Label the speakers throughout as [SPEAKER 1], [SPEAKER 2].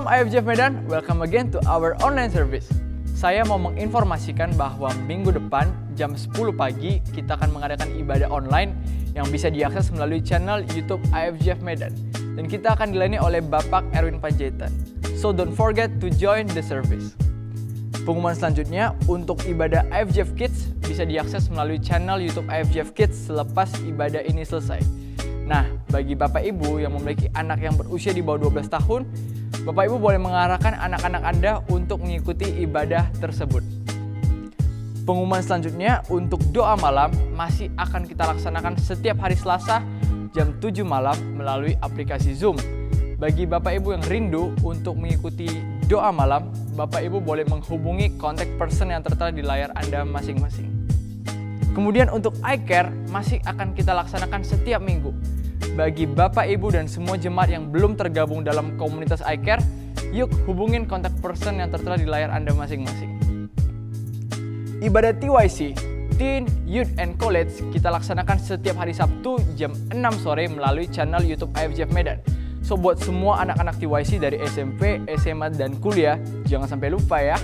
[SPEAKER 1] Shalom IFJF Medan, welcome again to our online service. Saya mau menginformasikan bahwa minggu depan jam 10 pagi kita akan mengadakan ibadah online yang bisa diakses melalui channel YouTube IFJF Medan. Dan kita akan dilayani oleh Bapak Erwin Panjaitan. So don't forget to join the service. Pengumuman selanjutnya untuk ibadah IFJF Kids bisa diakses melalui channel YouTube IFJF Kids selepas ibadah ini selesai. Nah, bagi Bapak Ibu yang memiliki anak yang berusia di bawah 12 tahun, Bapak Ibu boleh mengarahkan anak-anak Anda untuk mengikuti ibadah tersebut. Pengumuman selanjutnya untuk doa malam masih akan kita laksanakan setiap hari Selasa jam 7 malam melalui aplikasi Zoom. Bagi Bapak Ibu yang rindu untuk mengikuti doa malam, Bapak Ibu boleh menghubungi kontak person yang tertera di layar Anda masing-masing. Kemudian untuk iCare masih akan kita laksanakan setiap minggu. Bagi Bapak, Ibu, dan semua jemaat yang belum tergabung dalam komunitas iCare, yuk hubungin kontak person yang tertera di layar Anda masing-masing. Ibadah TYC, Teen, Youth, and College kita laksanakan setiap hari Sabtu jam 6 sore melalui channel YouTube IFJF Medan. So buat semua anak-anak TYC dari SMP, SMA, dan kuliah, jangan sampai lupa ya.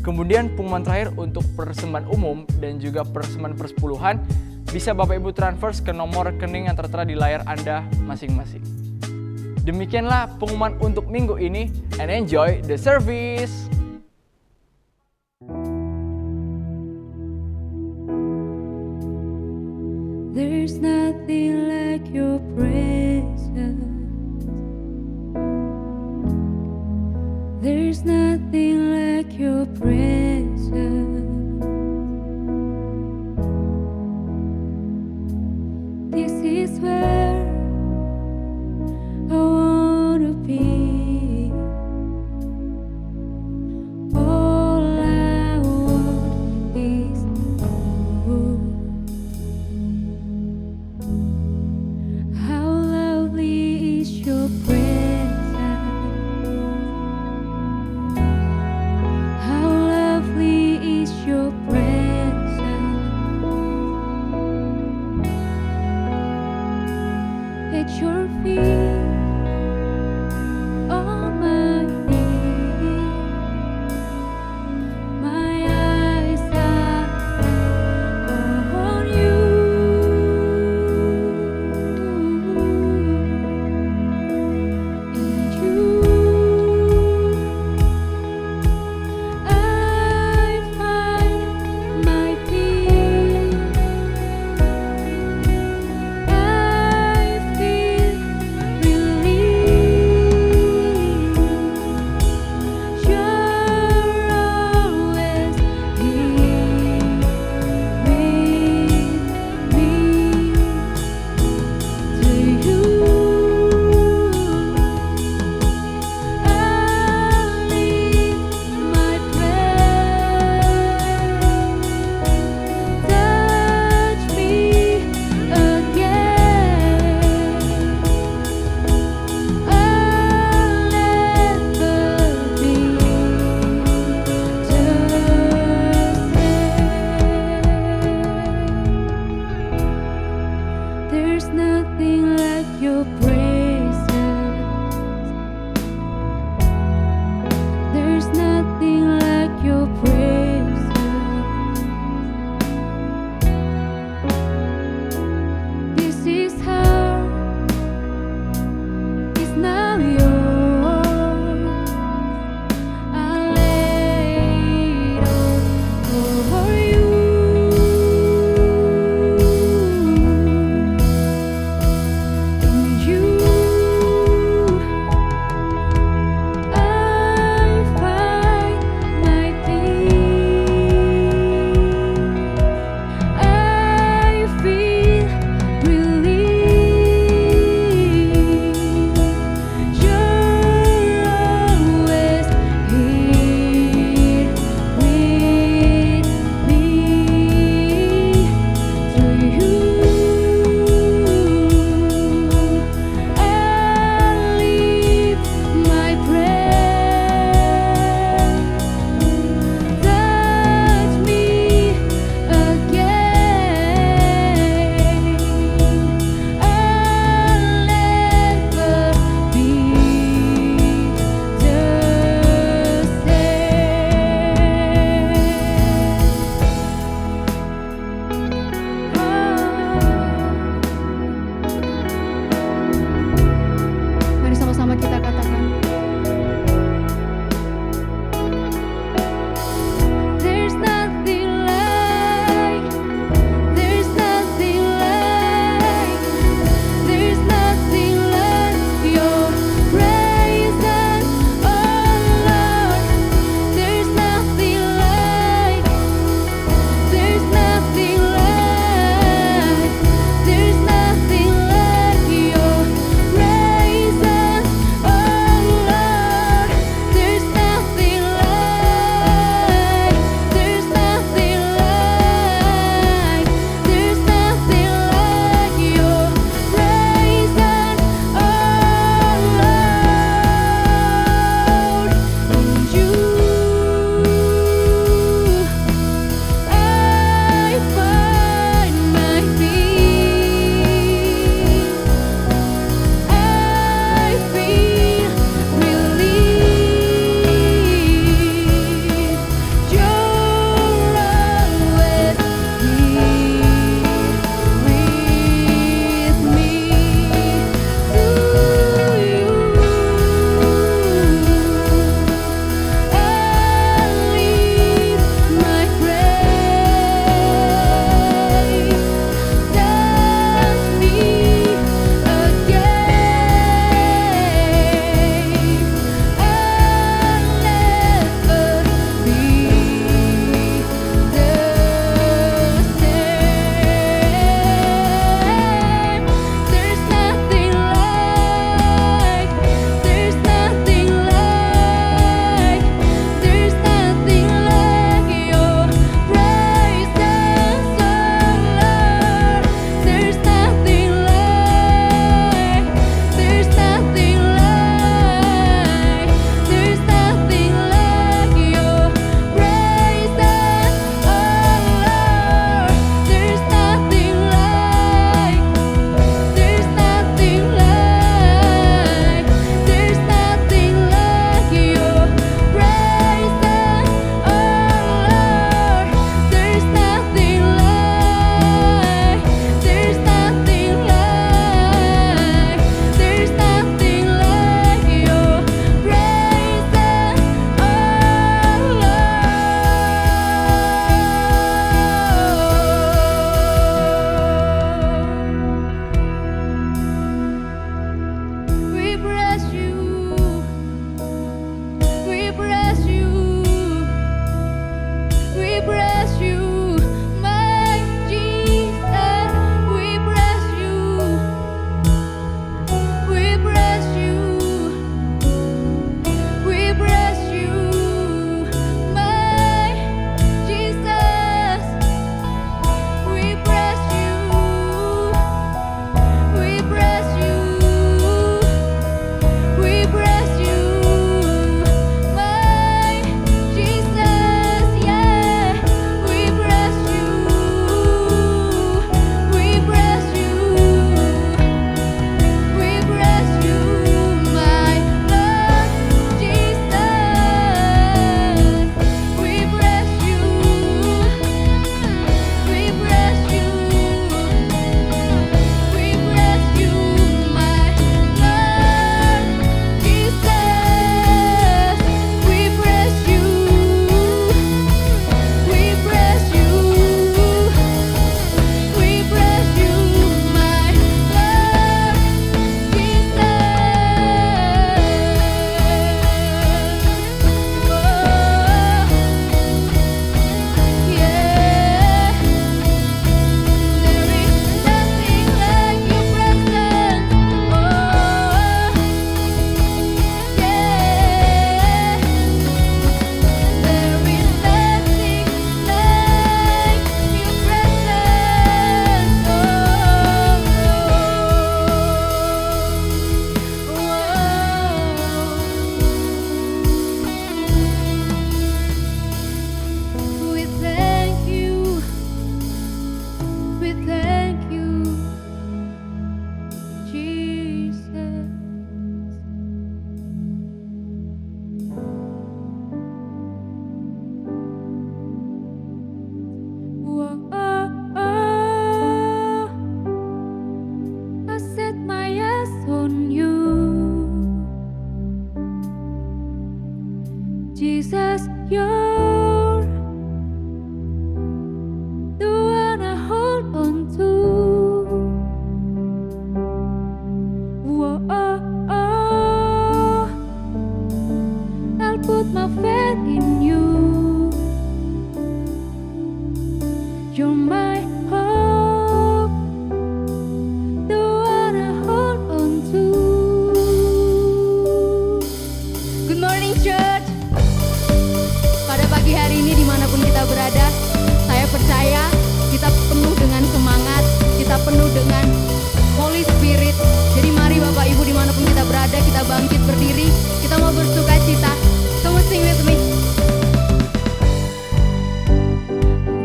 [SPEAKER 1] Kemudian pengumuman terakhir untuk persembahan umum dan juga persembahan persepuluhan bisa Bapak Ibu transfer ke nomor rekening yang tertera di layar Anda masing-masing. Demikianlah pengumuman untuk minggu ini, and enjoy the service!
[SPEAKER 2] There's nothing like your presence. There's nothing like your presence. This is where I wanna be. All I want is you. How lovely is your presence. How lovely Jesus, you're the one I hold on to. Whoa, I'll put my faith in you. You're my hope, the one I hold on to. Good morning, church. Pada pagi hari ini dimanapun kita berada, saya percaya kita penuh dengan semangat, kita penuh dengan Holy Spirit. Jadi mari Bapak Ibu dimanapun kita berada, kita bangkit berdiri, kita mau bersuka cita. Come on, sing with me.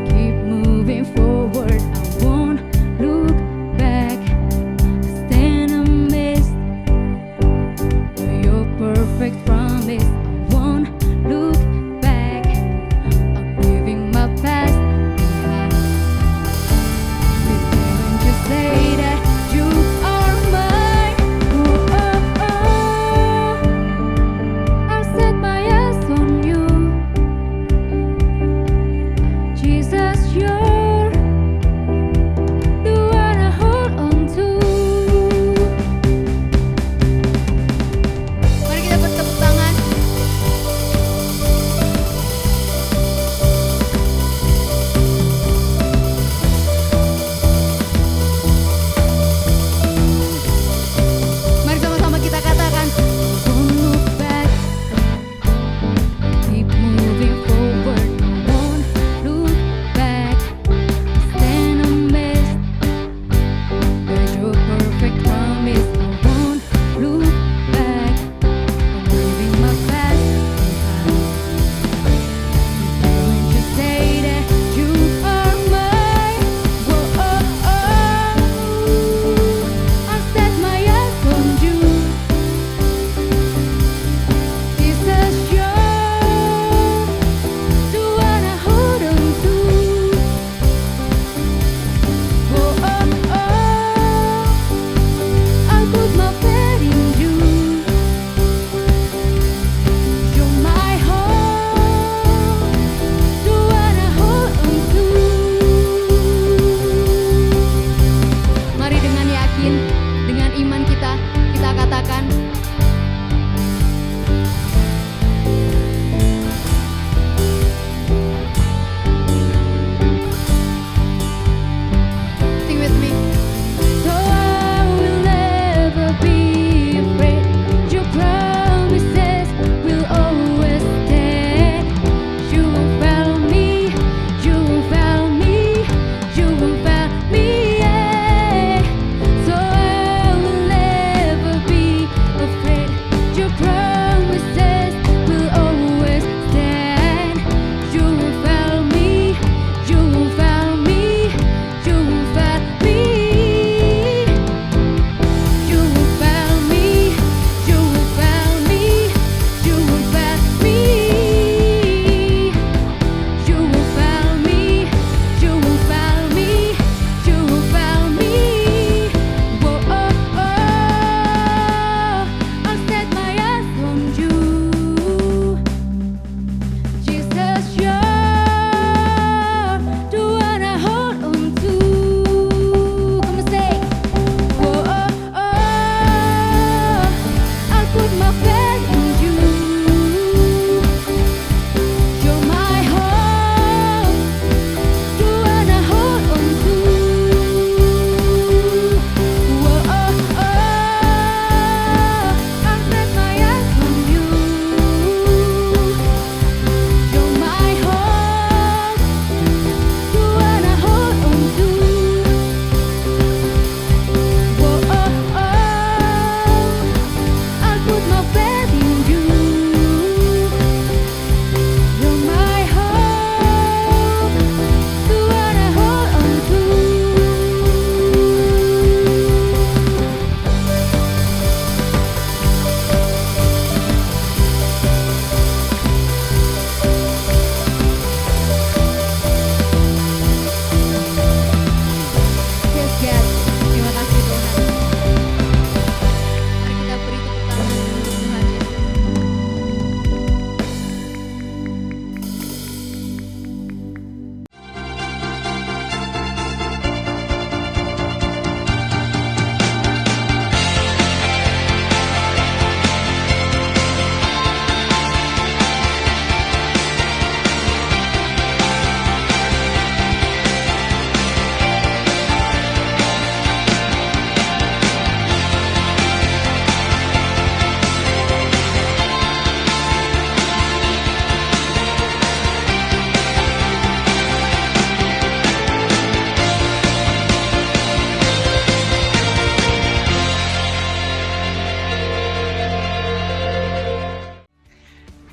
[SPEAKER 2] Keep moving forward, I won't look back. I stand amazed by your perfect promise. I won't look back. I'm leaving my past behind. Didn't you say that you are mine? I'll set my eyes on you.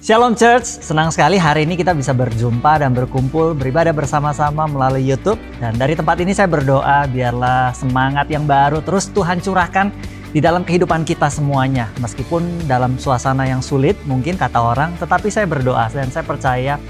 [SPEAKER 3] Shalom Church, senang sekali hari ini kita bisa berjumpa dan berkumpul beribadah bersama-sama melalui YouTube. Dan dari tempat ini saya berdoa biarlah semangat yang baru terus Tuhan curahkan di dalam kehidupan kita semuanya. Meskipun dalam suasana yang sulit mungkin kata orang, tetapi saya berdoa dan saya percaya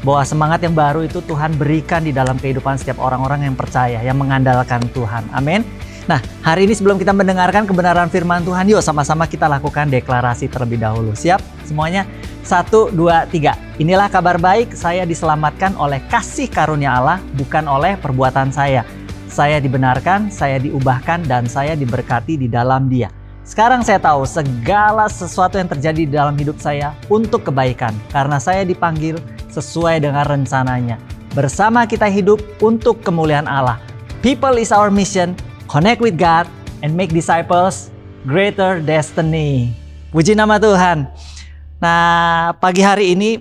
[SPEAKER 3] bahwa semangat yang baru itu Tuhan berikan di dalam kehidupan setiap orang-orang yang percaya, yang mengandalkan Tuhan. Amin. Nah, hari ini sebelum kita mendengarkan kebenaran firman Tuhan, yuk sama-sama kita lakukan deklarasi terlebih dahulu. Siap semuanya? 1, 2, 3. Inilah kabar baik, saya diselamatkan oleh kasih karunia Allah, bukan oleh perbuatan saya. Saya dibenarkan, saya diubahkan, dan saya diberkati di dalam Dia. Sekarang saya tahu segala sesuatu yang terjadi di dalam hidup saya untuk kebaikan, karena saya dipanggil sesuai dengan rencananya. Bersama kita hidup untuk kemuliaan Allah. People is our mission. Connect with God and make disciples, greater destiny. Puji nama Tuhan. Nah, pagi hari ini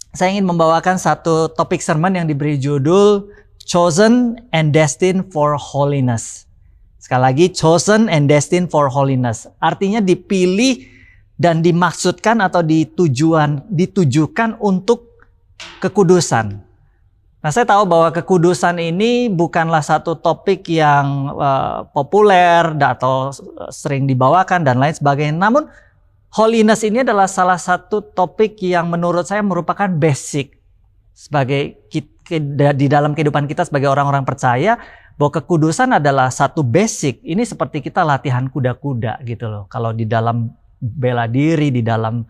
[SPEAKER 3] saya ingin membawakan satu topik sermon yang diberi judul Chosen and Destined for Holiness. Sekali lagi, Chosen and Destined for Holiness. Artinya dipilih dan dimaksudkan atau ditujukan untuk kekudusan. Nah, saya tahu bahwa kekudusan ini bukanlah satu topik yang populer atau sering dibawakan dan lain sebagainya. Namun, holiness ini adalah salah satu topik yang menurut saya merupakan basic sebagai di dalam kehidupan kita sebagai orang-orang percaya, bahwa kekudusan adalah satu basic. Ini seperti kita latihan kuda-kuda gitu loh. Kalau di dalam bela diri, di dalam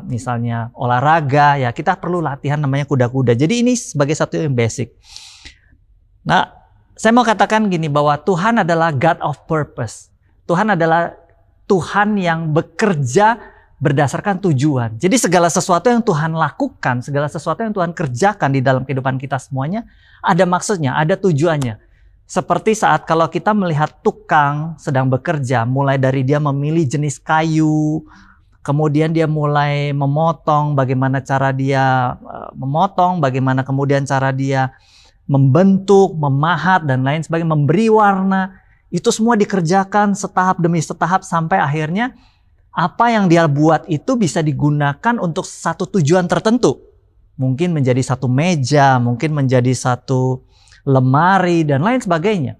[SPEAKER 3] misalnya olahraga, ya kita perlu latihan namanya kuda-kuda. Jadi ini sebagai satu yang basic. Nah, saya mau katakan gini, bahwa Tuhan adalah God of purpose. Tuhan adalah Tuhan yang bekerja berdasarkan tujuan. Jadi segala sesuatu yang Tuhan lakukan, segala sesuatu yang Tuhan kerjakan di dalam kehidupan kita semuanya, ada maksudnya, ada tujuannya. Seperti saat kalau kita melihat tukang sedang bekerja, mulai dari dia memilih jenis kayu, kemudian dia mulai memotong, bagaimana cara dia memotong, bagaimana kemudian cara dia membentuk, memahat, dan lain sebagainya, memberi warna. Itu semua dikerjakan setahap demi setahap sampai akhirnya apa yang dia buat itu bisa digunakan untuk satu tujuan tertentu. Mungkin menjadi satu meja, mungkin menjadi satu lemari, dan lain sebagainya.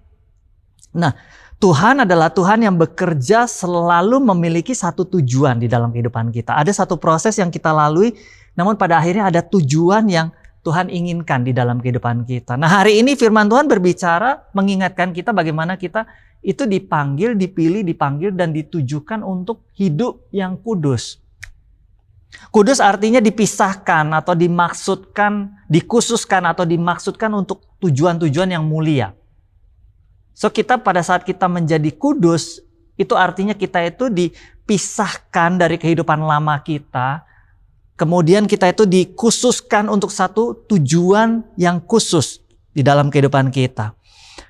[SPEAKER 3] Nah, Tuhan adalah Tuhan yang bekerja selalu memiliki satu tujuan di dalam kehidupan kita. Ada satu proses yang kita lalui, namun pada akhirnya ada tujuan yang Tuhan inginkan di dalam kehidupan kita. Nah, hari ini firman Tuhan berbicara, mengingatkan kita bagaimana kita itu dipanggil, dipilih, dipanggil, dan ditujukan untuk hidup yang kudus. Kudus artinya dipisahkan atau dimaksudkan, dikhususkan atau dimaksudkan untuk tujuan-tujuan yang mulia. So kita pada saat kita menjadi kudus, itu artinya kita itu dipisahkan dari kehidupan lama kita. Kemudian kita itu dikhususkan untuk satu tujuan yang khusus di dalam kehidupan kita.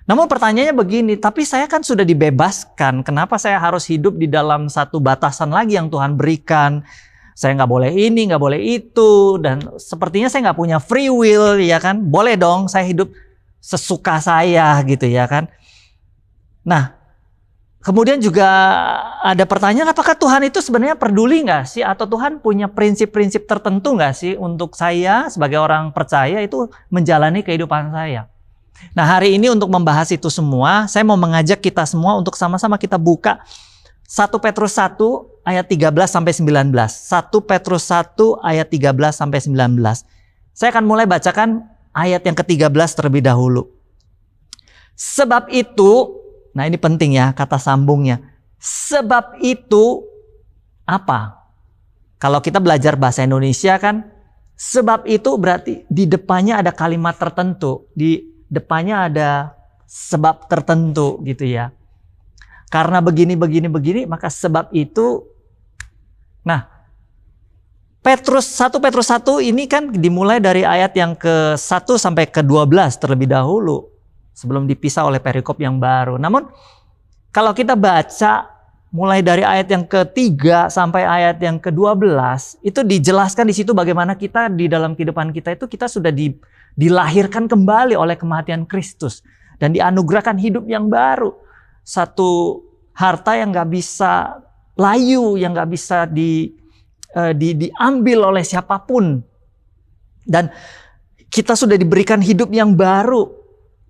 [SPEAKER 3] Namun pertanyaannya begini, tapi saya kan sudah dibebaskan. Kenapa saya harus hidup di dalam satu batasan lagi yang Tuhan berikan? Saya nggak boleh ini, nggak boleh itu. Dan sepertinya saya nggak punya free will, ya kan? Boleh dong saya hidup sesuka saya gitu ya kan. Nah, kemudian juga ada pertanyaan, apakah Tuhan itu sebenarnya peduli nggak sih? Atau Tuhan punya prinsip-prinsip tertentu nggak sih untuk saya sebagai orang percaya itu menjalani kehidupan saya? Nah, hari ini untuk membahas itu semua, saya mau mengajak kita semua untuk sama-sama kita buka 1 Petrus 1 ayat 13 sampai 19. 1 Petrus 1 ayat 13 sampai 19. Saya akan mulai bacakan ayat yang ke-13 terlebih dahulu. Sebab itu, nah ini penting ya kata sambungnya. Sebab itu apa? Kalau kita belajar bahasa Indonesia kan, sebab itu berarti di depannya ada kalimat tertentu. Di depannya ada sebab tertentu gitu ya. Karena begini, maka sebab itu. Nah, 1 Petrus 1 ini kan dimulai dari ayat yang ke-1 sampai ke-12 terlebih dahulu. Sebelum dipisah oleh perikop yang baru. Namun kalau kita baca mulai dari ayat yang ke-3 sampai ayat yang ke-12, itu dijelaskan di situ bagaimana kita di dalam kehidupan kita itu kita sudah dilahirkan kembali oleh kematian Kristus dan dianugerahkan hidup yang baru. Satu harta yang gak bisa layu, yang gak bisa diambil oleh siapapun. Dan kita sudah diberikan hidup yang baru,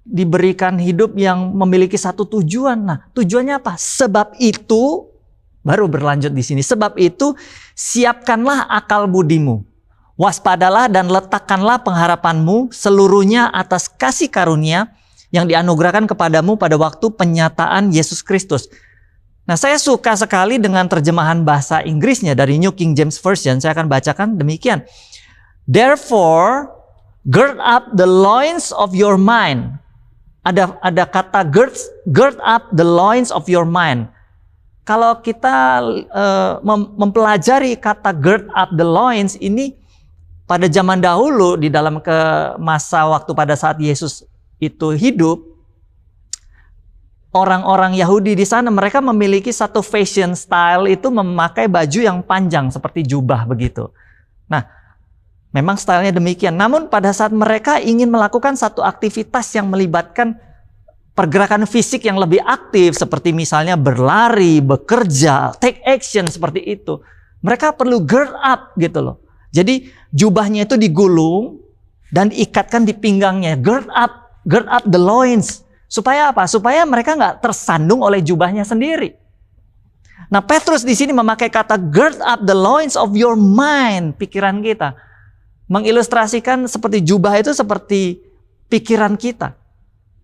[SPEAKER 3] diberikan hidup yang memiliki satu tujuan. Nah, tujuannya apa? Sebab itu, baru berlanjut di sini. Sebab itu, siapkanlah akal budimu. Waspadalah dan letakkanlah pengharapanmu seluruhnya atas kasih karunia yang dianugerahkan kepadamu pada waktu penyataan Yesus Kristus. Nah, saya suka sekali dengan terjemahan bahasa Inggrisnya dari New King James Version. Saya akan bacakan demikian. Therefore, gird up the loins of your mind. Ada kata gird up the loins of your mind. Kalau kita mempelajari kata gird up the loins ini pada zaman dahulu di dalam masa waktu pada saat Yesus itu hidup, orang-orang Yahudi di sana mereka memiliki satu fashion style itu memakai baju yang panjang seperti jubah begitu. Nah, memang stylenya demikian. Namun pada saat mereka ingin melakukan satu aktivitas yang melibatkan pergerakan fisik yang lebih aktif seperti misalnya berlari, bekerja, take action seperti itu, mereka perlu gird up gitu loh. Jadi jubahnya itu digulung dan diikatkan di pinggangnya. Gird up the loins. Supaya apa? Supaya mereka nggak tersandung oleh jubahnya sendiri. Nah, Petrus di sini memakai kata gird up the loins of your mind, pikiran kita. Mengilustrasikan seperti jubah itu seperti pikiran kita.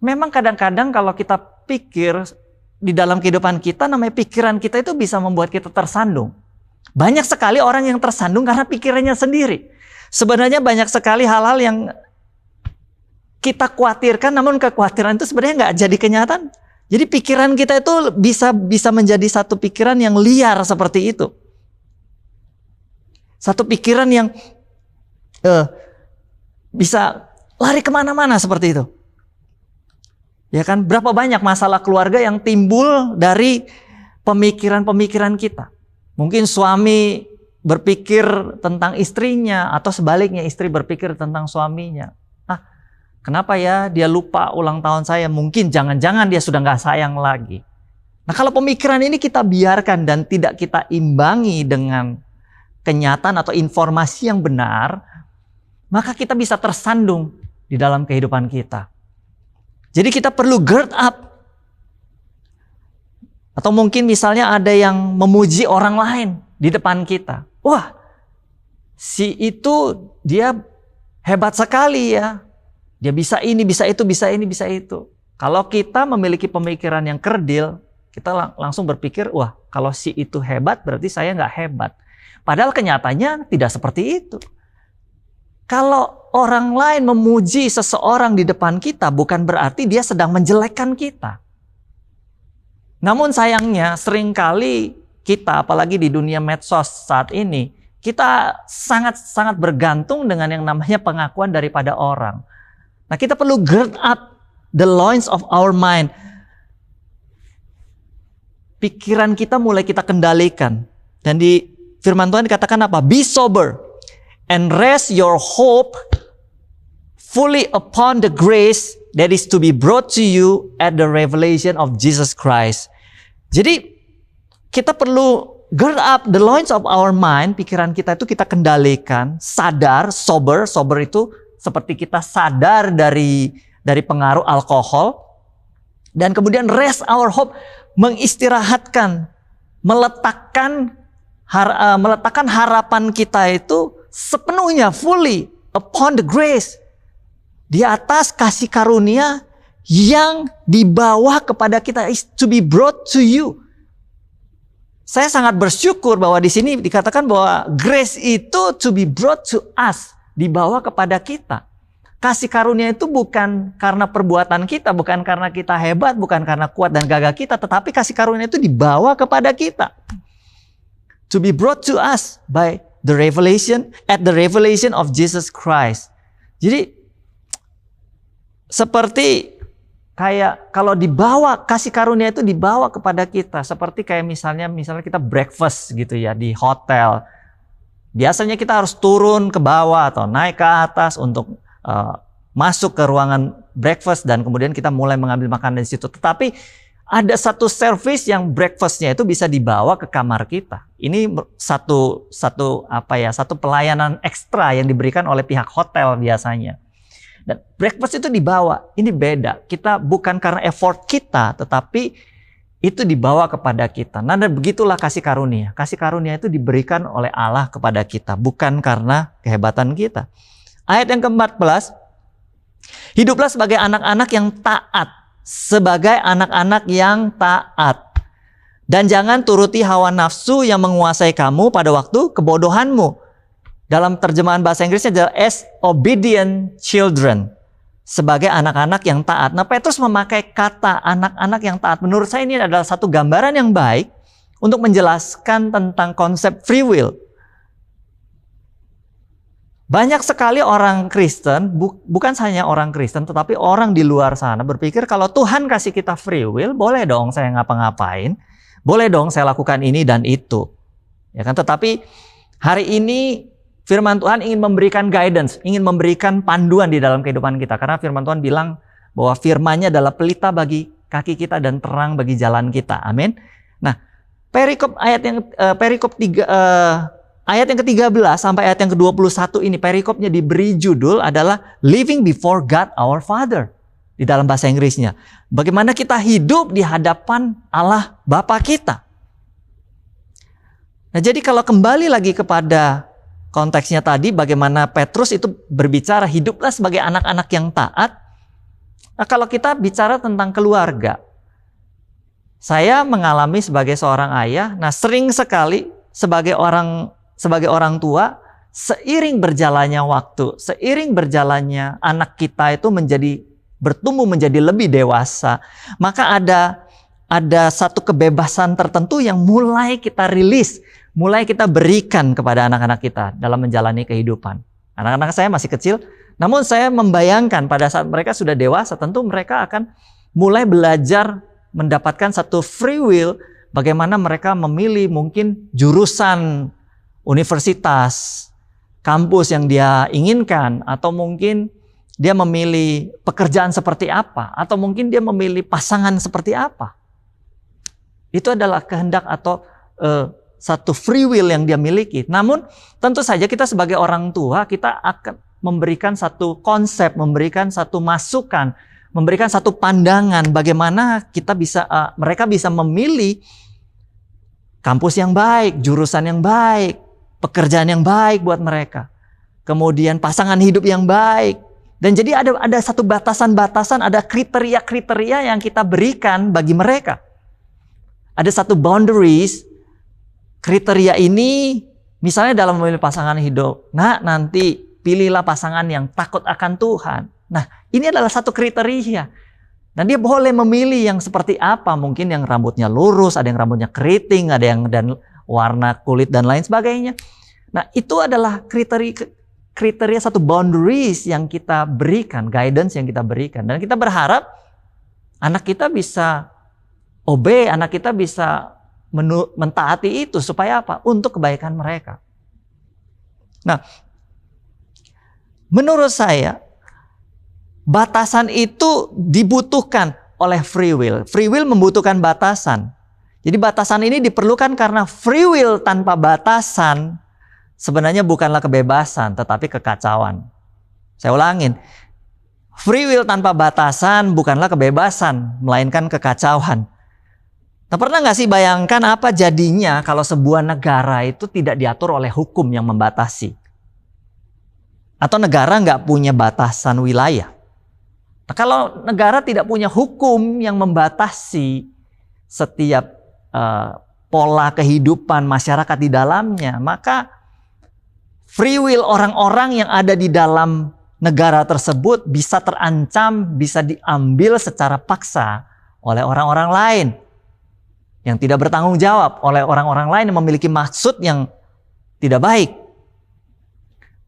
[SPEAKER 3] Memang kadang-kadang kalau kita pikir di dalam kehidupan kita, namanya pikiran kita itu bisa membuat kita tersandung. Banyak sekali orang yang tersandung karena pikirannya sendiri. Sebenarnya banyak sekali hal-hal yang kita khawatirkan, namun kekhawatiran itu sebenarnya nggak jadi kenyataan. Jadi pikiran kita itu bisa menjadi satu pikiran yang liar seperti itu. Satu pikiran yang bisa lari kemana-mana seperti itu. Ya kan, berapa banyak masalah keluarga yang timbul dari pemikiran-pemikiran kita. Mungkin suami berpikir tentang istrinya atau sebaliknya istri berpikir tentang suaminya. Kenapa ya dia lupa ulang tahun saya? Mungkin jangan-jangan dia sudah nggak sayang lagi. Nah, kalau pemikiran ini kita biarkan dan tidak kita imbangi dengan kenyataan atau informasi yang benar, maka kita bisa tersandung di dalam kehidupan kita. Jadi kita perlu gird up. Atau mungkin misalnya ada yang memuji orang lain di depan kita. Wah, si itu dia hebat sekali ya. Dia bisa ini, bisa itu, bisa ini, bisa itu. Kalau kita memiliki pemikiran yang kerdil, kita langsung berpikir, wah kalau si itu hebat berarti saya nggak hebat. Padahal kenyataannya tidak seperti itu. Kalau orang lain memuji seseorang di depan kita, bukan berarti dia sedang menjelekkan kita. Namun sayangnya seringkali kita, apalagi di dunia medsos saat ini, kita sangat-sangat bergantung dengan yang namanya pengakuan daripada orang. Nah, kita perlu gird up the loins of our mind. Pikiran kita mulai kita kendalikan. Dan di firman Tuhan dikatakan apa? Be sober and rest your hope fully upon the grace that is to be brought to you at the revelation of Jesus Christ. Jadi kita perlu gird up the loins of our mind. Pikiran kita itu kita kendalikan, sadar, sober itu seperti kita sadar dari pengaruh alkohol. Dan kemudian rest our hope, mengistirahatkan, meletakkan harapan kita itu sepenuhnya, fully upon the grace, di atas kasih karunia yang dibawa kepada kita, is to be brought to you. Saya sangat bersyukur bahwa di sini dikatakan bahwa grace itu to be brought to us, dibawa kepada kita. Kasih karunia itu bukan karena perbuatan kita, bukan karena kita hebat, bukan karena kuat dan gagah kita, tetapi kasih karunia itu dibawa kepada kita. To be brought to us by the revelation, at the revelation of Jesus Christ. Jadi seperti kayak kalau dibawa, kasih karunia itu dibawa kepada kita, seperti kayak misalnya kita breakfast gitu ya di hotel. Biasanya kita harus turun ke bawah atau naik ke atas untuk masuk ke ruangan breakfast dan kemudian kita mulai mengambil makanan di situ. Tetapi ada satu service yang breakfastnya itu bisa dibawa ke kamar kita. Ini satu pelayanan ekstra yang diberikan oleh pihak hotel biasanya. Dan breakfast itu dibawa. Ini beda. Kita bukan karena effort kita, tetapi itu dibawa kepada kita. Nah, begitulah kasih karunia. Kasih karunia itu diberikan oleh Allah kepada kita, bukan karena kehebatan kita. Ayat yang ke-14, hiduplah sebagai anak-anak yang taat. Sebagai anak-anak yang taat. Dan jangan turuti hawa nafsu yang menguasai kamu pada waktu kebodohanmu. Dalam terjemahan bahasa Inggrisnya adalah as obedient children. Sebagai anak-anak yang taat. Nah, Petrus memakai kata anak-anak yang taat. Menurut saya ini adalah satu gambaran yang baik untuk menjelaskan tentang konsep free will. Banyak sekali orang Kristen, bukan hanya orang Kristen, tetapi orang di luar sana berpikir kalau Tuhan kasih kita free will, boleh dong saya ngapa-ngapain, boleh dong saya lakukan ini dan itu. Ya kan? Tetapi hari ini firman Tuhan ingin memberikan guidance, ingin memberikan panduan di dalam kehidupan kita. Karena firman Tuhan bilang bahwa firman-Nya adalah pelita bagi kaki kita dan terang bagi jalan kita. Amin. Nah, ayat yang ke-13 sampai ayat yang ke-21 ini, perikopnya diberi judul adalah Living Before God Our Father. Di dalam bahasa Inggrisnya. Bagaimana kita hidup di hadapan Allah Bapa kita. Nah, jadi kalau kembali lagi kepada konteksnya tadi, bagaimana Petrus itu berbicara hiduplah sebagai anak-anak yang taat. Nah, kalau kita bicara tentang keluarga, saya mengalami sebagai seorang ayah, nah sering sekali sebagai orang tua, seiring berjalannya waktu, seiring berjalannya anak kita itu bertumbuh menjadi lebih dewasa, maka ada satu kebebasan tertentu yang mulai kita rilis, mulai kita berikan kepada anak-anak kita dalam menjalani kehidupan. Anak-anak saya masih kecil, namun saya membayangkan pada saat mereka sudah dewasa, tentu mereka akan mulai belajar mendapatkan satu free will, bagaimana mereka memilih mungkin jurusan universitas, kampus yang dia inginkan, atau mungkin dia memilih pekerjaan seperti apa, atau mungkin dia memilih pasangan seperti apa. Itu adalah kehendak atau satu free will yang dia miliki. Namun tentu saja kita sebagai orang tua, kita akan memberikan satu konsep, memberikan satu masukan, memberikan satu pandangan bagaimana mereka bisa memilih kampus yang baik, jurusan yang baik, pekerjaan yang baik buat mereka. Kemudian pasangan hidup yang baik. Dan jadi ada satu batasan-batasan, ada kriteria-kriteria yang kita berikan bagi mereka. Ada satu boundaries, kriteria ini misalnya dalam memilih pasangan hidup. Nah, nanti pilihlah pasangan yang takut akan Tuhan. Nah, ini adalah satu kriteria. Dan dia boleh memilih yang seperti apa. Mungkin yang rambutnya lurus, ada yang rambutnya keriting, ada yang warna kulit dan lain sebagainya. Nah, itu adalah kriteria satu boundaries yang kita berikan, guidance yang kita berikan. Dan kita berharap anak kita bisa obey, anak kita bisa mentaati itu supaya apa? Untuk kebaikan mereka. Nah, menurut saya batasan itu dibutuhkan oleh free will. Free will membutuhkan batasan. Jadi batasan ini diperlukan karena free will tanpa batasan sebenarnya bukanlah kebebasan, tetapi kekacauan. Saya ulangin. Free will tanpa batasan bukanlah kebebasan, melainkan kekacauan. Nah, pernah nggak sih bayangkan apa jadinya kalau sebuah negara itu tidak diatur oleh hukum yang membatasi? Atau negara nggak punya batasan wilayah? Nah, kalau negara tidak punya hukum yang membatasi setiap pola kehidupan masyarakat di dalamnya, maka free will orang-orang yang ada di dalam negara tersebut bisa terancam, bisa diambil secara paksa oleh orang-orang lain yang tidak bertanggung jawab, oleh orang-orang lain yang memiliki maksud yang tidak baik.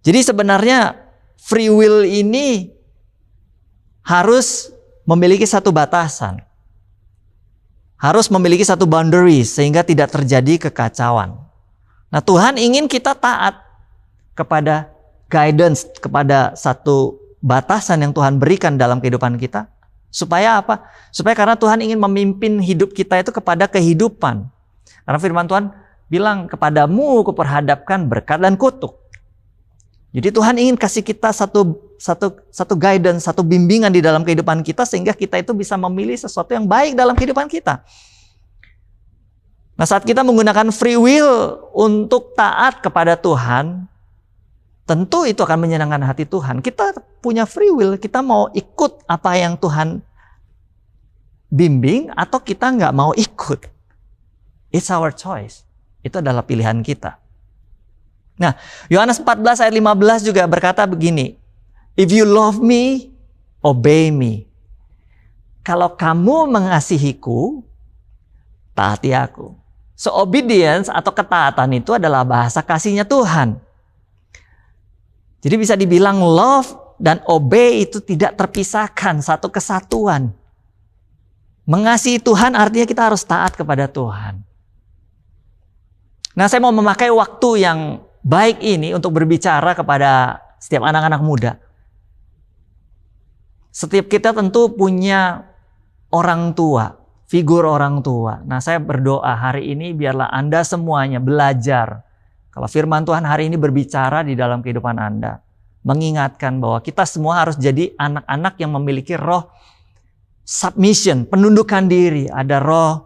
[SPEAKER 3] Jadi sebenarnya free will ini harus memiliki satu batasan. Harus memiliki satu boundary sehingga tidak terjadi kekacauan. Nah, Tuhan ingin kita taat kepada guidance, kepada satu batasan yang Tuhan berikan dalam kehidupan kita. Supaya apa? Supaya karena Tuhan ingin memimpin hidup kita itu kepada kehidupan. Karena firman Tuhan bilang, kepadamu kuperhadapkan berkat dan kutuk. Jadi Tuhan ingin kasih kita satu guidance, satu bimbingan di dalam kehidupan kita, sehingga kita itu bisa memilih sesuatu yang baik dalam kehidupan kita. Nah, saat kita menggunakan free will untuk taat kepada Tuhan, tentu itu akan menyenangkan hati Tuhan. Kita punya free will, kita mau ikut apa yang Tuhan bimbing atau kita nggak mau ikut. It's our choice. Itu adalah pilihan kita. Nah, Yohanes 14 ayat 15 juga berkata begini, if you love me, obey me. Kalau kamu mengasihiku, taati aku. So obedience atau ketaatan itu adalah bahasa kasihnya Tuhan. Jadi bisa dibilang love dan obey itu tidak terpisahkan, satu kesatuan. Mengasihi Tuhan artinya kita harus taat kepada Tuhan. Nah, saya mau memakai waktu yang baik ini untuk berbicara kepada setiap anak-anak muda. Setiap kita tentu punya orang tua, figur orang tua. Nah, saya berdoa hari ini biarlah Anda semuanya belajar. Kalau firman Tuhan hari ini berbicara di dalam kehidupan Anda, mengingatkan bahwa kita semua harus jadi anak-anak yang memiliki roh submission, penundukan diri, ada roh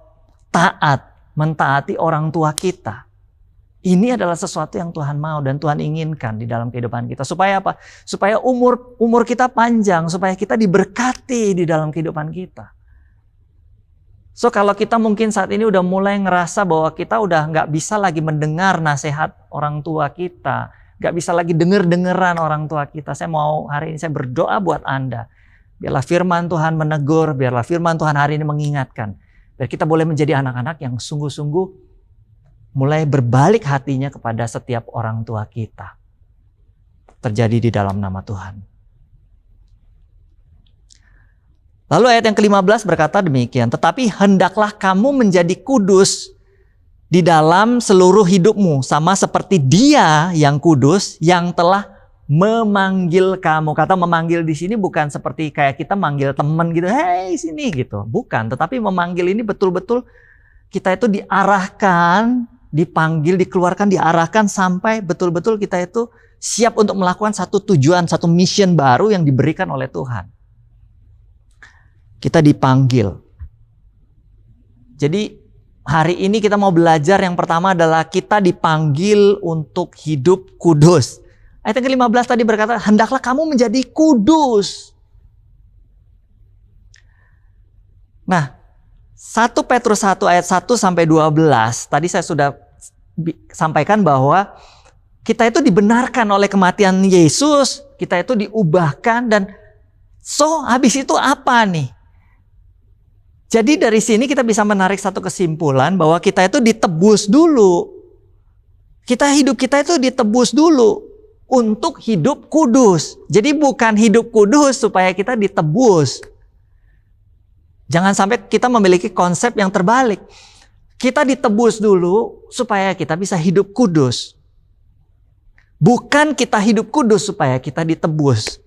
[SPEAKER 3] taat, mentaati orang tua kita. Ini adalah sesuatu yang Tuhan mau dan Tuhan inginkan di dalam kehidupan kita. Supaya apa? Supaya umur kita panjang, supaya kita diberkati di dalam kehidupan kita. So kalau kita mungkin saat ini udah mulai ngerasa bahwa kita udah nggak bisa lagi mendengar nasihat orang tua kita, nggak bisa lagi denger-dengeran orang tua kita. Saya mau hari ini saya berdoa buat Anda. Biarlah firman Tuhan menegur, biarlah firman Tuhan hari ini mengingatkan. Biar kita boleh menjadi anak-anak yang sungguh-sungguh mulai berbalik hatinya kepada setiap orang tua kita. Terjadi di dalam nama Tuhan. Lalu ayat yang ke-15 berkata demikian, tetapi hendaklah kamu menjadi kudus di dalam seluruh hidupmu, sama seperti Dia yang kudus yang telah memanggil kamu. Kata memanggil di sini bukan seperti kayak kita manggil teman gitu, "Hei, sini," gitu. Bukan, tetapi memanggil ini betul-betul kita itu diarahkan, dipanggil, dikeluarkan, diarahkan sampai betul-betul kita itu siap untuk melakukan satu tujuan, satu mission baru yang diberikan oleh Tuhan. Kita dipanggil. Jadi hari ini kita mau belajar yang pertama adalah kita dipanggil untuk hidup kudus. Ayat yang ke-15 tadi berkata, hendaklah kamu menjadi kudus. Nah, 1 Petrus 1 ayat 1 sampai 12, tadi saya sudah sampaikan bahwa kita itu dibenarkan oleh kematian Yesus, kita itu diubahkan dan habis itu apa nih? Jadi dari sini kita bisa menarik satu kesimpulan bahwa kita itu ditebus dulu. Hidup kita itu ditebus dulu untuk hidup kudus. Jadi bukan hidup kudus supaya kita ditebus. Jangan sampai kita memiliki konsep yang terbalik. Kita ditebus dulu supaya kita bisa hidup kudus. Bukan kita hidup kudus supaya kita ditebus.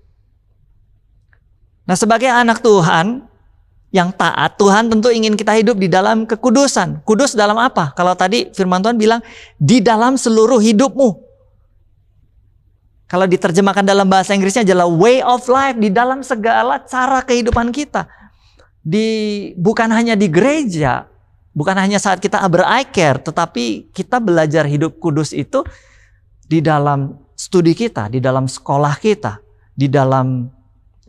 [SPEAKER 3] Nah, sebagai anak Tuhan yang taat, Tuhan tentu ingin kita hidup di dalam kekudusan. Kudus dalam apa? Kalau tadi firman Tuhan bilang, di dalam seluruh hidupmu. Kalau diterjemahkan dalam bahasa Inggrisnya adalah way of life, di dalam segala cara kehidupan kita. Bukan hanya di gereja, bukan hanya saat kita ber-I-Care, tetapi kita belajar hidup kudus itu di dalam studi kita, di dalam sekolah kita, di dalam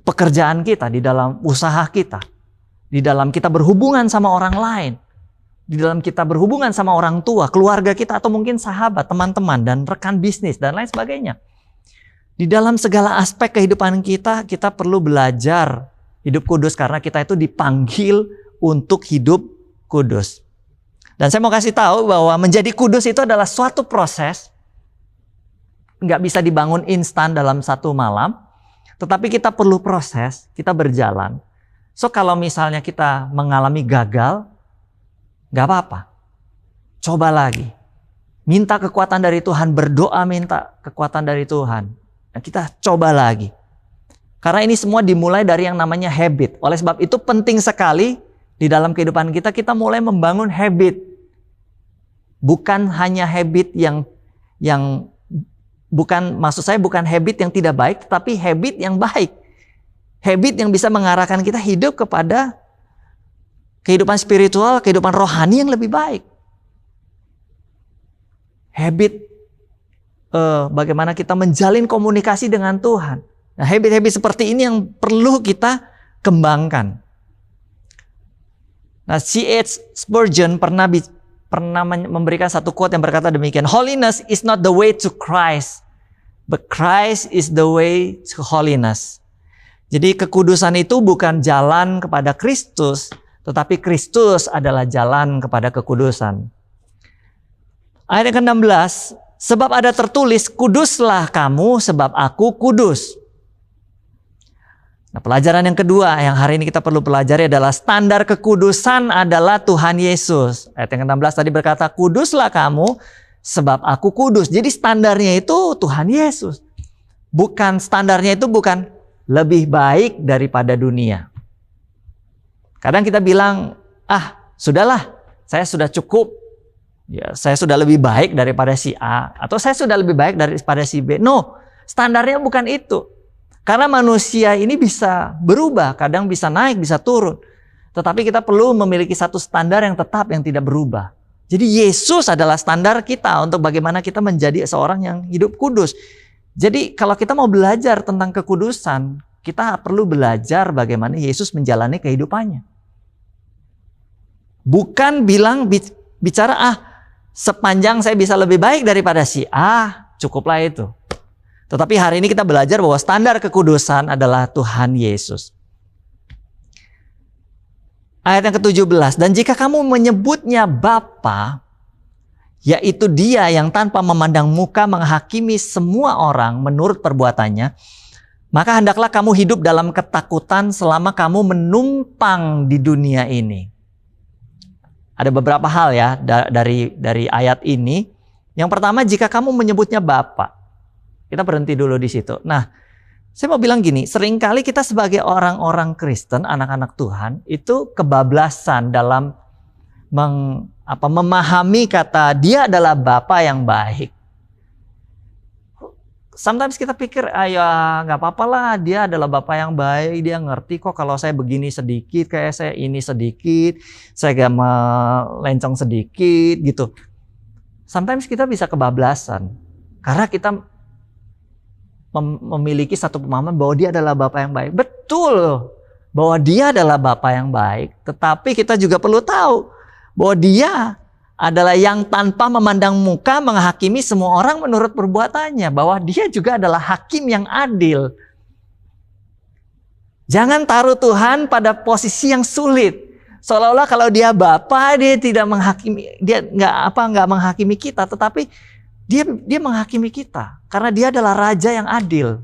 [SPEAKER 3] pekerjaan kita, di dalam usaha kita, di dalam kita berhubungan sama orang lain, di dalam kita berhubungan sama orang tua, keluarga kita, atau mungkin sahabat, teman-teman, dan rekan bisnis, dan lain sebagainya. Di dalam segala aspek kehidupan kita, kita perlu belajar hidup kudus karena kita itu dipanggil untuk hidup kudus. Dan saya mau kasih tahu bahwa menjadi kudus itu adalah suatu proses. Nggak bisa dibangun instan dalam satu malam. Tetapi kita perlu proses, kita berjalan. So kalau misalnya kita mengalami gagal, nggak apa-apa. Coba lagi. Minta kekuatan dari Tuhan, berdoa minta kekuatan dari Tuhan. Nah, kita coba lagi. Karena ini semua dimulai dari yang namanya habit. Oleh sebab itu penting sekali di dalam kehidupan kita, kita mulai membangun habit. Bukan hanya habit yang maksud saya bukan habit yang tidak baik, tetapi habit yang baik. Habit yang bisa mengarahkan kita hidup kepada kehidupan spiritual, kehidupan rohani yang lebih baik. Habit bagaimana kita menjalin komunikasi dengan Tuhan. Nah, habit-habit seperti ini yang perlu kita kembangkan. Nah, C.H. Spurgeon pernah memberikan satu quote yang berkata demikian. Holiness is not the way to Christ, but Christ is the way to holiness. Jadi kekudusan itu bukan jalan kepada Kristus, tetapi Kristus adalah jalan kepada kekudusan. Ayat yang ke-16, sebab ada tertulis, kuduslah kamu sebab aku kudus. Nah, pelajaran yang kedua yang hari ini kita perlu pelajari adalah standar kekudusan adalah Tuhan Yesus. Ayat yang ke-16 tadi berkata, kuduslah kamu sebab aku kudus. Jadi standarnya itu Tuhan Yesus. Standarnya itu bukan lebih baik daripada dunia. Kadang kita bilang, sudahlah, saya sudah cukup. Ya, saya sudah lebih baik daripada si A. Atau saya sudah lebih baik daripada si B. No, standarnya bukan itu. Karena manusia ini bisa berubah, kadang bisa naik, bisa turun. Tetapi kita perlu memiliki satu standar yang tetap, yang tidak berubah. Jadi Yesus adalah standar kita untuk bagaimana kita menjadi seorang yang hidup kudus. Jadi kalau kita mau belajar tentang kekudusan, kita perlu belajar bagaimana Yesus menjalani kehidupannya. Bukan bicara, sepanjang saya bisa lebih baik daripada si A, cukuplah itu. Tetapi hari ini kita belajar bahwa standar kekudusan adalah Tuhan Yesus. Ayat yang ke-17, dan jika kamu menyebutnya Bapa, yaitu Dia yang tanpa memandang muka menghakimi semua orang menurut perbuatannya, maka hendaklah kamu hidup dalam ketakutan selama kamu menumpang di dunia ini. Ada beberapa hal ya dari ayat ini. Yang pertama, jika kamu menyebutnya Bapa. Kita berhenti dulu di situ. Nah, saya mau bilang gini, seringkali kita sebagai orang-orang Kristen, anak-anak Tuhan, itu kebablasan dalam memahami kata Dia adalah Bapa yang baik. Sometimes kita pikir, ya nggak apa-apa lah, Dia adalah Bapa yang baik, Dia ngerti kok kalau saya begini sedikit, kayak saya ini sedikit, saya gak melencong sedikit gitu. Sometimes kita bisa kebablasan, karena kita memiliki satu pemahaman bahwa Dia adalah Bapa yang baik. Betul bahwa Dia adalah Bapa yang baik, tetapi kita juga perlu tahu bahwa Dia adalah yang tanpa memandang muka menghakimi semua orang menurut perbuatannya, bahwa Dia juga adalah hakim yang adil. Jangan taruh Tuhan pada posisi yang sulit, seolah-olah kalau Dia Bapa, Dia tidak menghakimi, Dia nggak menghakimi kita, tetapi Dia menghakimi kita karena Dia adalah Raja yang adil.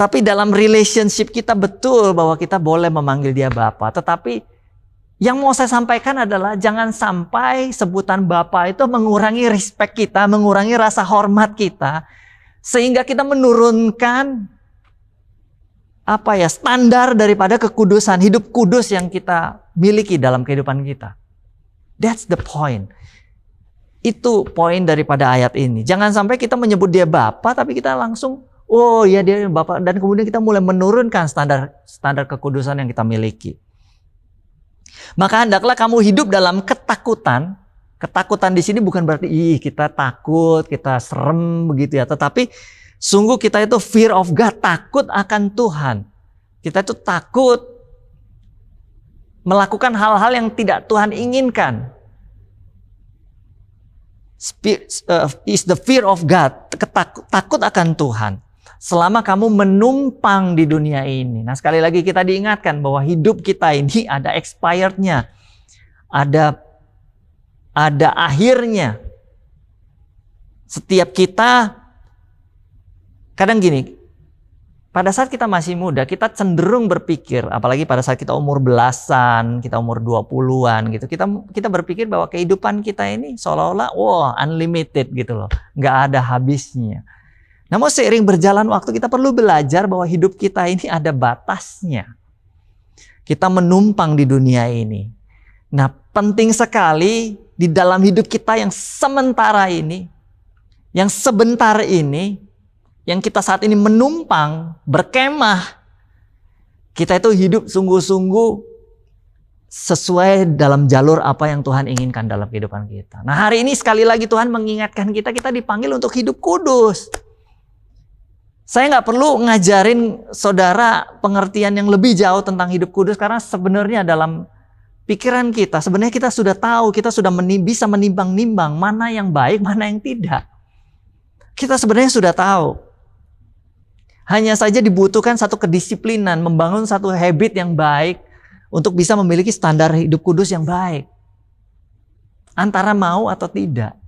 [SPEAKER 3] Tapi dalam relationship kita betul bahwa kita boleh memanggil Dia Bapa. Tetapi yang mau saya sampaikan adalah jangan sampai sebutan Bapa itu mengurangi respect kita, mengurangi rasa hormat kita, sehingga kita menurunkan standar daripada kekudusan, hidup kudus yang kita miliki dalam kehidupan kita. That's the point. Itu poin daripada ayat ini. Jangan sampai kita menyebut Dia Bapa, tapi kita langsung, oh ya Dia Bapa, dan kemudian kita mulai menurunkan standar kekudusan yang kita miliki. Maka hendaklah kamu hidup dalam ketakutan. Ketakutan di sini bukan berarti kita takut, kita serem begitu ya, tetapi sungguh kita itu fear of God, takut akan Tuhan. Kita itu takut melakukan hal-hal yang tidak Tuhan inginkan. Is the fear of God, takut akan Tuhan. Selama kamu menumpang di dunia ini. Nah, sekali lagi kita diingatkan bahwa hidup kita ini ada expirednya, ada akhirnya. Setiap kita, kadang gini, pada saat kita masih muda, kita cenderung berpikir, apalagi pada saat kita umur belasan, kita umur 20-an gitu, kita berpikir bahwa kehidupan kita ini seolah-olah unlimited gitu loh, nggak ada habisnya. Namun seiring berjalan waktu kita perlu belajar bahwa hidup kita ini ada batasnya. Kita menumpang di dunia ini. Nah, penting sekali di dalam hidup kita yang sementara ini, yang sebentar ini, yang kita saat ini menumpang, berkemah, kita itu hidup sungguh-sungguh sesuai dalam jalur apa yang Tuhan inginkan dalam kehidupan kita. Nah, hari ini sekali lagi Tuhan mengingatkan kita dipanggil untuk hidup kudus. Saya nggak perlu ngajarin saudara pengertian yang lebih jauh tentang hidup kudus, karena sebenarnya dalam pikiran kita, sebenarnya kita sudah tahu, kita sudah bisa menimbang-nimbang mana yang baik, mana yang tidak. Kita sebenarnya sudah tahu. Hanya saja dibutuhkan satu kedisiplinan, membangun satu habit yang baik untuk bisa memiliki standar hidup kudus yang baik. Antara mau atau tidak.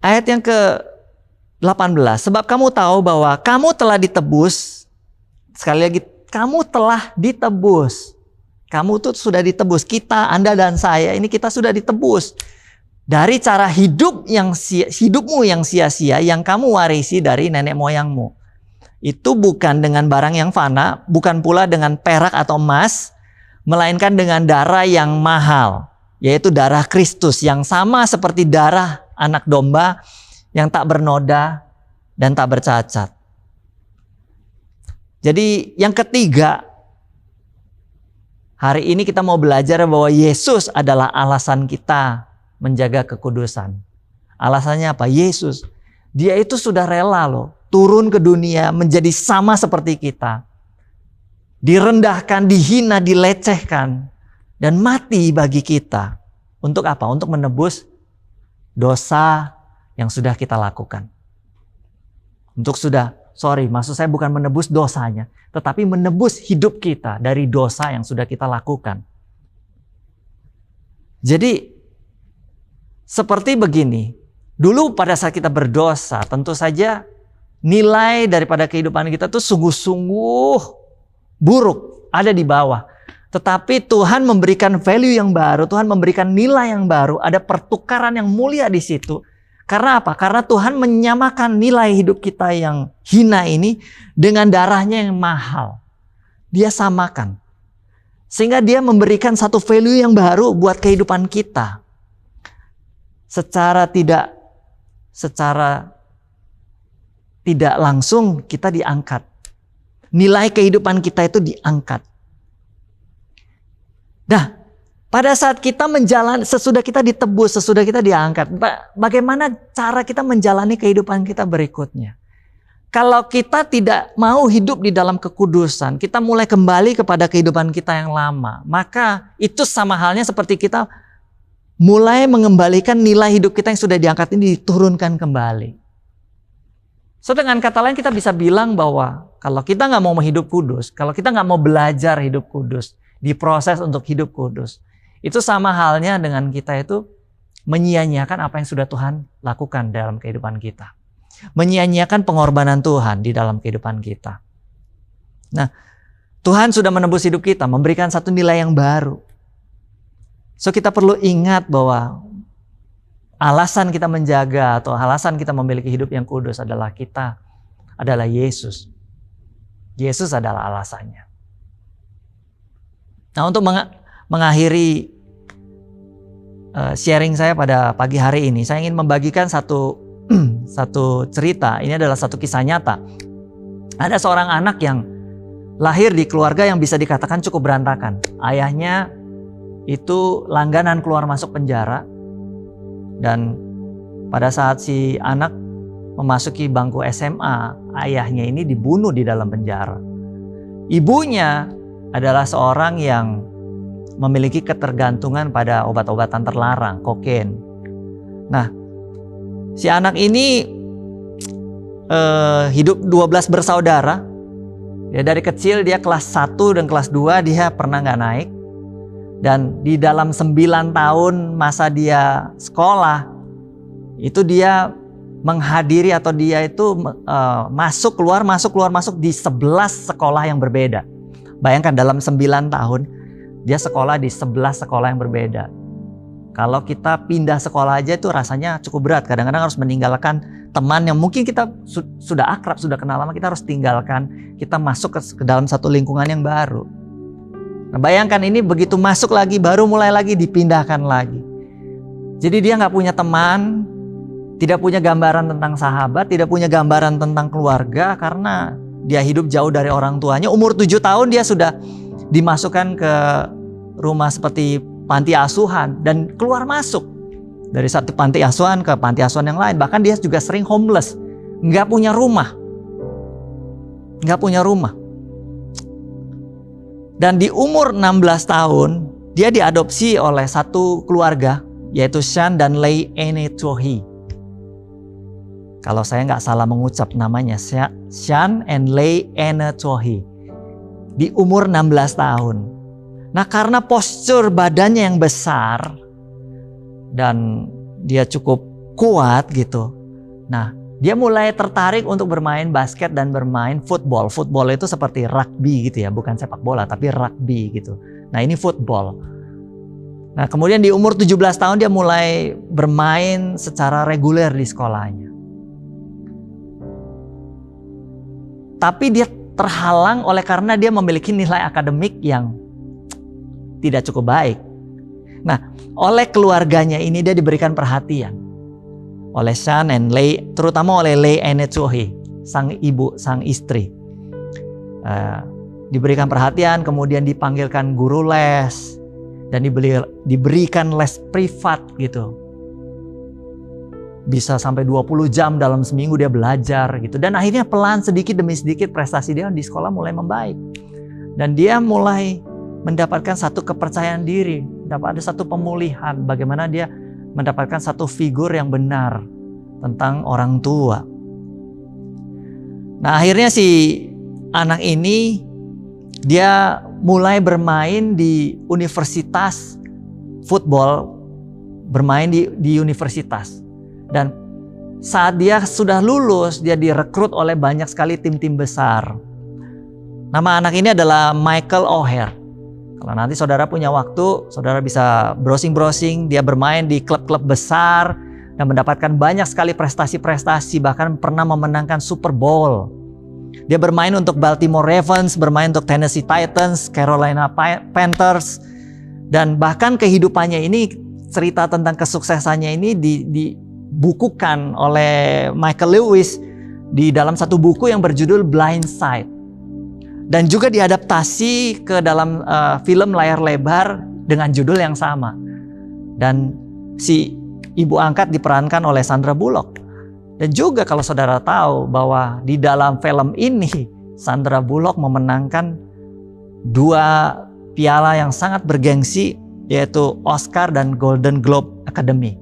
[SPEAKER 3] Ayat yang ke-18. Sebab kamu tahu bahwa kamu telah ditebus. Sekali lagi, kamu telah ditebus. Kamu tuh sudah ditebus. Kita, Anda dan saya, ini kita sudah ditebus. Dari cara hidupmu yang sia-sia yang kamu warisi dari nenek moyangmu. Itu bukan dengan barang yang fana, bukan pula dengan perak atau emas, melainkan dengan darah yang mahal, yaitu darah Kristus yang sama seperti darah anak domba yang tak bernoda dan tak bercacat. Jadi yang ketiga, hari ini kita mau belajar bahwa Yesus adalah alasan kita menjaga kekudusan. Alasannya apa? Yesus, dia itu sudah rela loh turun ke dunia menjadi sama seperti kita. Direndahkan, dihina, dilecehkan, dan mati bagi kita. Untuk apa? Untuk menebus dosa yang sudah kita lakukan. Maksud saya bukan menebus dosanya, tetapi menebus hidup kita dari dosa yang sudah kita lakukan. Jadi, seperti begini, dulu pada saat kita berdosa, tentu saja nilai daripada kehidupan kita itu sungguh-sungguh buruk, ada di bawah. Tetapi Tuhan memberikan value yang baru, Tuhan memberikan nilai yang baru, ada pertukaran yang mulia di situ. Karena apa? Karena Tuhan menyamakan nilai hidup kita yang hina ini dengan darahnya yang mahal. Dia samakan. Sehingga dia memberikan satu value yang baru buat kehidupan kita. Secara tidak langsung kita diangkat. Nilai kehidupan kita itu diangkat. Nah, pada saat kita sesudah kita ditebus, sesudah kita diangkat, bagaimana cara kita menjalani kehidupan kita berikutnya? Kalau kita tidak mau hidup di dalam kekudusan, kita mulai kembali kepada kehidupan kita yang lama, maka itu sama halnya seperti kita mulai mengembalikan nilai hidup kita yang sudah diangkat ini diturunkan kembali. So dengan kata lain kita bisa bilang bahwa kalau kita nggak mau hidup kudus, kalau kita nggak mau belajar hidup kudus, diproses untuk hidup kudus, itu sama halnya dengan kita itu menyia-nyiakan apa yang sudah Tuhan lakukan dalam kehidupan kita. Menyia-nyiakan pengorbanan Tuhan di dalam kehidupan kita. Nah, Tuhan sudah menebus hidup kita, memberikan satu nilai yang baru. So kita perlu ingat bahwa alasan kita menjaga atau alasan kita memiliki hidup yang kudus adalah Yesus. Yesus adalah alasannya. Nah, untuk mengakhiri sharing saya pada pagi hari ini, saya ingin membagikan satu cerita. Ini adalah satu kisah nyata. Ada seorang anak yang lahir di keluarga yang bisa dikatakan cukup berantakan. Ayahnya itu langganan keluar masuk penjara. Dan pada saat si anak memasuki bangku SMA, ayahnya ini dibunuh di dalam penjara. Ibunya adalah seorang yang memiliki ketergantungan pada obat-obatan terlarang, kokain. Nah, si anak ini hidup 12 bersaudara. Ya, dari kecil dia kelas 1 dan kelas 2 dia pernah nggak naik. Dan di dalam 9 tahun masa dia sekolah, itu dia menghadiri atau dia itu masuk keluar di 11 sekolah yang berbeda. Bayangkan dalam 9 tahun Dia sekolah di 11 sekolah yang berbeda. Kalau kita pindah sekolah aja itu rasanya cukup berat. Kadang-kadang harus meninggalkan teman yang mungkin kita sudah akrab, sudah kenal lama, kita harus tinggalkan. Kita masuk ke dalam satu lingkungan yang baru. Nah, bayangkan ini begitu masuk lagi, baru mulai lagi dipindahkan lagi. Jadi dia nggak punya teman, tidak punya gambaran tentang sahabat, tidak punya gambaran tentang keluarga karena dia hidup jauh dari orang tuanya. Umur 7 tahun dia sudah dimasukkan ke rumah seperti panti asuhan dan keluar masuk dari satu panti asuhan ke panti asuhan yang lain. Bahkan dia juga sering homeless, nggak punya rumah. Dan di umur 16 tahun dia diadopsi oleh satu keluarga yaitu Sean dan Lei Enetohi. Kalau saya nggak salah mengucap namanya, Sean and Lei Enetohi. Di umur 16 tahun. Nah, karena postur badannya yang besar dan dia cukup kuat gitu. Nah, dia mulai tertarik untuk bermain basket dan bermain football. Football itu seperti rugby gitu ya, bukan sepak bola tapi rugby gitu. Nah, ini football. Nah, kemudian di umur 17 tahun dia mulai bermain secara reguler di sekolahnya. Tapi dia terhalang oleh karena dia memiliki nilai akademik yang tidak cukup baik. Nah, oleh keluarganya ini dia diberikan perhatian oleh Sean and Lei, terutama oleh Lei Enetohi, sang ibu, sang istri. Diberikan perhatian, kemudian dipanggilkan guru les dan diberikan les privat gitu. Bisa sampai 20 jam dalam seminggu dia belajar gitu. Dan akhirnya pelan sedikit demi sedikit prestasi dia di sekolah mulai membaik. Dan dia mulai mendapatkan satu kepercayaan diri, ada satu pemulihan, bagaimana dia mendapatkan satu figur yang benar tentang orang tua. Nah, akhirnya si anak ini dia mulai bermain di universitas football, bermain di universitas. Dan saat dia sudah lulus, dia direkrut oleh banyak sekali tim-tim besar. Nama anak ini adalah Michael O'Hare. Kalau nanti saudara punya waktu, saudara bisa browsing-browsing, dia bermain di klub-klub besar dan mendapatkan banyak sekali prestasi-prestasi, bahkan pernah memenangkan Super Bowl. Dia bermain untuk Baltimore Ravens, bermain untuk Tennessee Titans, Carolina Panthers, dan bahkan kehidupannya ini, cerita tentang kesuksesannya ini dibukukan oleh Michael Lewis di dalam satu buku yang berjudul Blind Side. Dan juga diadaptasi ke dalam film layar lebar dengan judul yang sama. Dan si ibu angkat diperankan oleh Sandra Bullock. Dan juga kalau saudara tahu bahwa di dalam film ini Sandra Bullock memenangkan 2 piala yang sangat bergengsi, yaitu Oscar dan Golden Globe Academy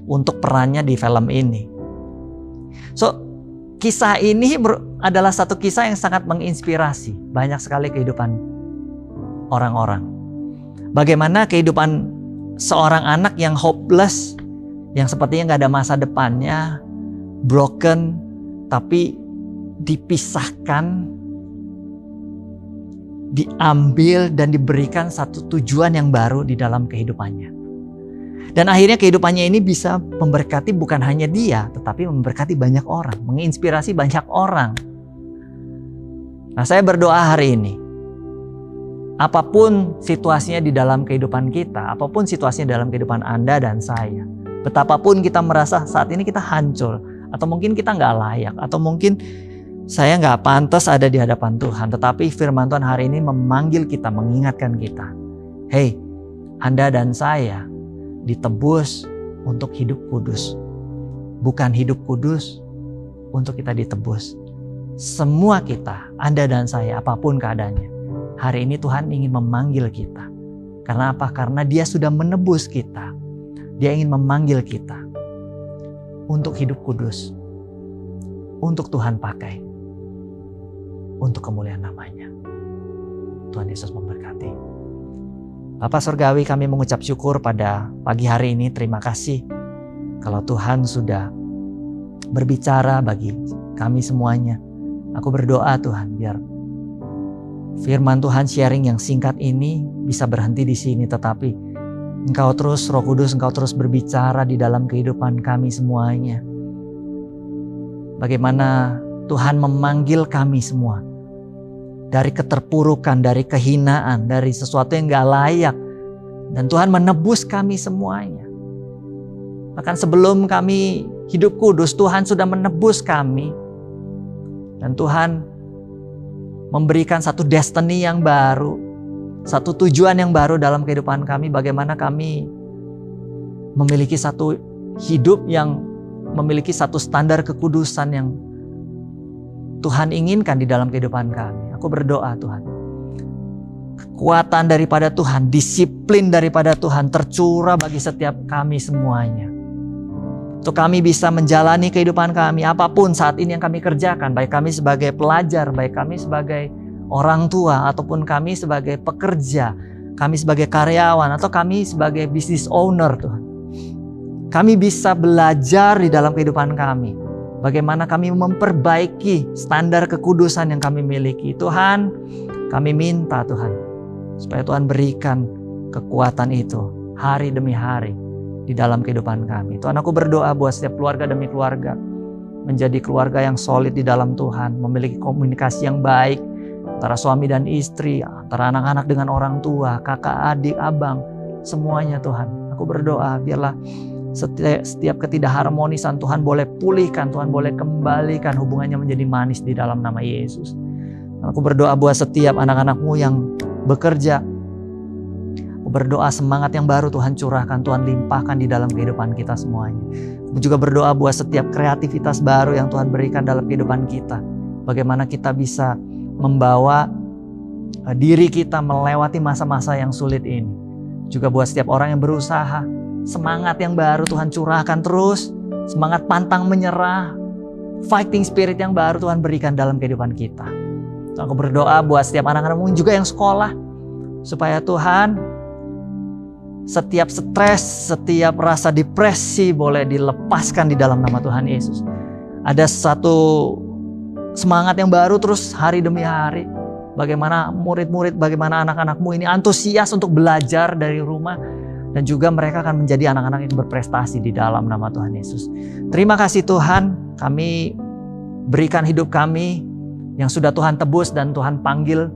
[SPEAKER 3] untuk perannya di film ini. So, kisah ini adalah satu kisah yang sangat menginspirasi banyak sekali kehidupan orang-orang. Bagaimana kehidupan seorang anak yang hopeless, yang sepertinya nggak ada masa depannya, broken, tapi dipisahkan, diambil dan diberikan satu tujuan yang baru di dalam kehidupannya. Dan akhirnya kehidupannya ini bisa memberkati bukan hanya dia, tetapi memberkati banyak orang, menginspirasi banyak orang. Nah, saya berdoa hari ini, apapun situasinya di dalam kehidupan kita, apapun situasinya dalam kehidupan Anda dan saya, betapapun kita merasa saat ini kita hancur, atau mungkin kita nggak layak, atau mungkin saya nggak pantas ada di hadapan Tuhan, tetapi firman Tuhan hari ini memanggil kita, mengingatkan kita, hey, Anda dan saya ditebus untuk hidup kudus. Bukan hidup kudus untuk kita ditebus. Semua kita, Anda dan saya, apapun keadaannya, hari ini Tuhan ingin memanggil kita. Karena apa? Karena Dia sudah menebus kita. Dia ingin memanggil kita untuk hidup kudus, untuk Tuhan pakai, untuk kemuliaan namanya. Tuhan Yesus memberkati. Bapa Surgawi, kami mengucap syukur pada pagi hari ini. Terima kasih kalau Tuhan sudah berbicara bagi kami semuanya. Aku berdoa Tuhan, biar firman Tuhan sharing yang singkat ini bisa berhenti di sini, tetapi Engkau terus, Roh Kudus, Engkau terus berbicara di dalam kehidupan kami semuanya. Bagaimana Tuhan memanggil kami semua dari keterpurukan, dari kehinaan, dari sesuatu yang gak layak. Dan Tuhan menebus kami semuanya. Bahkan sebelum kami hidup kudus, Tuhan sudah menebus kami. Dan Tuhan memberikan satu destiny yang baru, satu tujuan yang baru dalam kehidupan kami. Bagaimana kami memiliki satu hidup yang memiliki satu standar kekudusan yang Tuhan inginkan di dalam kehidupan kami. Aku berdoa Tuhan, kekuatan daripada Tuhan, disiplin daripada Tuhan tercurah bagi setiap kami semuanya. Untuk kami bisa menjalani kehidupan kami apapun saat ini yang kami kerjakan. Baik kami sebagai pelajar, baik kami sebagai orang tua, ataupun kami sebagai pekerja, kami sebagai karyawan, atau kami sebagai business owner Tuhan. Kami bisa belajar di dalam kehidupan kami. Bagaimana kami memperbaiki standar kekudusan yang kami miliki. Tuhan, kami minta Tuhan, supaya Tuhan berikan kekuatan itu hari demi hari di dalam kehidupan kami. Tuhan, aku berdoa buat setiap keluarga demi keluarga menjadi keluarga yang solid di dalam Tuhan, memiliki komunikasi yang baik antara suami dan istri, antara anak-anak dengan orang tua, kakak, adik, abang, semuanya Tuhan. Aku berdoa biarlah setiap ketidakharmonisan Tuhan boleh pulihkan, Tuhan boleh kembalikan hubungannya menjadi manis di dalam nama Yesus. Aku berdoa buat setiap anak-anak-Mu yang bekerja. Aku berdoa semangat yang baru Tuhan curahkan, Tuhan limpahkan di dalam kehidupan kita semuanya. Aku juga berdoa buat setiap kreativitas baru yang Tuhan berikan dalam kehidupan kita. Bagaimana kita bisa membawa diri kita melewati masa-masa yang sulit ini. Juga buat setiap orang yang berusaha, semangat yang baru Tuhan curahkan terus. Semangat pantang menyerah, fighting spirit yang baru Tuhan berikan dalam kehidupan kita. Aku berdoa buat setiap anak-anak juga yang sekolah, supaya Tuhan setiap stres, setiap rasa depresi boleh dilepaskan di dalam nama Tuhan Yesus. Ada satu semangat yang baru terus hari demi hari. Bagaimana murid-murid, bagaimana anak-anak-Mu ini antusias untuk belajar dari rumah. Dan juga mereka akan menjadi anak-anak yang berprestasi di dalam nama Tuhan Yesus. Terima kasih Tuhan, kami berikan hidup kami yang sudah Tuhan tebus dan Tuhan panggil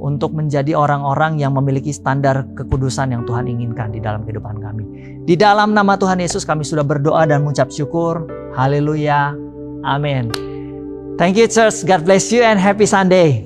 [SPEAKER 3] untuk menjadi orang-orang yang memiliki standar kekudusan yang Tuhan inginkan di dalam kehidupan kami. Di dalam nama Tuhan Yesus kami sudah berdoa dan mengucap syukur. Haleluya. Amin. Thank you church. God bless you and happy Sunday.